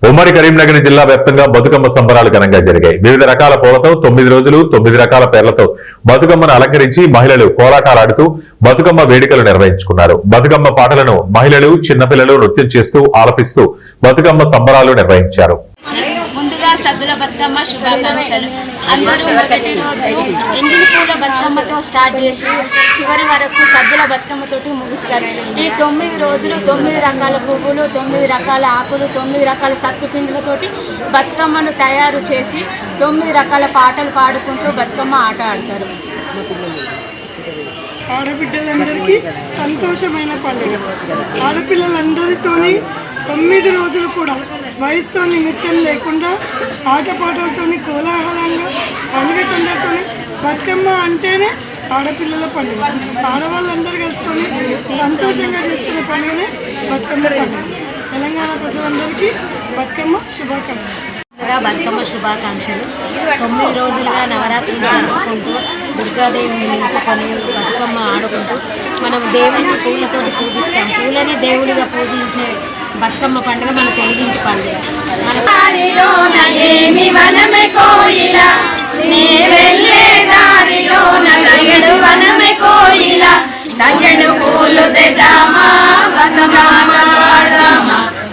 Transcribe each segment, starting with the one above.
ఉమ్మడి కరీంనగర్ జిల్లా వ్యాప్తంగా బతుకమ్మ సంబరాలు ఘనంగా జరిగాయి. వివిధ రకాల పూలతో 9 రోజులు 9 రకాల పేర్లతో బతుకమ్మను అలంకరించి మహిళలు కోలాటాలాడుతూ బతుకమ్మ వేడుకలు నిర్వహించుకున్నారు. బతుకమ్మ పాటలను మహిళలు, చిన్నపిల్లలు నృత్యం చేస్తూ ఆలపిస్తూ బతుకమ్మ సంబరాలు నిర్వహించారు. ముందుగా సద్దుల బతుకమ్మ శుభాకాంక్షలు. అందరూ మొదటి రోజు ఎంగిలి పూల బతుకమ్మతో స్టార్ట్ చేసి చివరి వరకు సద్దుల బతుకమ్మతోటి ముగిస్తారు. ఈ 9 రోజులు 9 రకాల పువ్వులు, 9 రకాల ఆకులు, 9 రకాల సత్తుపిండులతోటి బతుకమ్మను తయారు చేసి 9 రకాల పాటలు పాడుకుంటూ బతుకమ్మ ఆట ఆడతారు. ఆడబిడ్డలందరికీ సంతోషమైన పండుగ. ఆడపిల్లలందరితోని 9 రోజులు కూడా వయసుతో నిమిత్తం లేకుండా ఆటపాటలతో కోలాహలంగా పండుగ సందర్భంతో బతుకమ్మ అంటేనే ఆడపిల్లల పండుగ. ఆడవాళ్ళందరూ కలుసుకొని సంతోషంగా చేసుకునే పండుగనే బతుకమ్మ పండుగ. తెలంగాణ ప్రజలందరికీ బతుకమ్మ శుభాకాంక్షలు. బతుకమ్మ శుభాకాంక్షలు. 9 రోజులుగా నవరాత్రులు జరుపుకుంటూ దుర్గాదేవిని నిలుపుకొని బతుకమ్మ ఆడుకుంటూ మనం దేవుని పూలతోటి పూజిస్తాం. పూలని దేవుడిగా పూజించే బతుకమ్మ పండుగ మన తెలుగింటి పండుగ.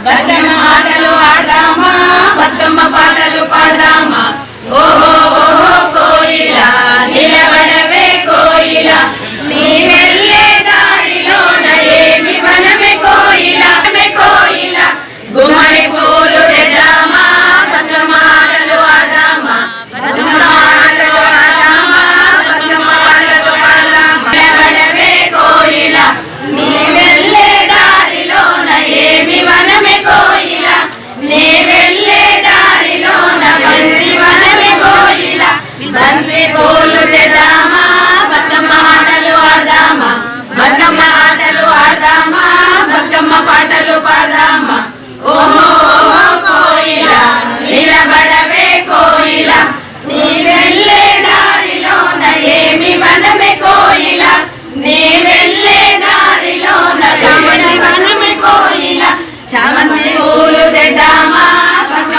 బతుకమ్మ ఆటలు ఆడదామా, బతుకమ్మ పాటలు పాడదామా, ఓ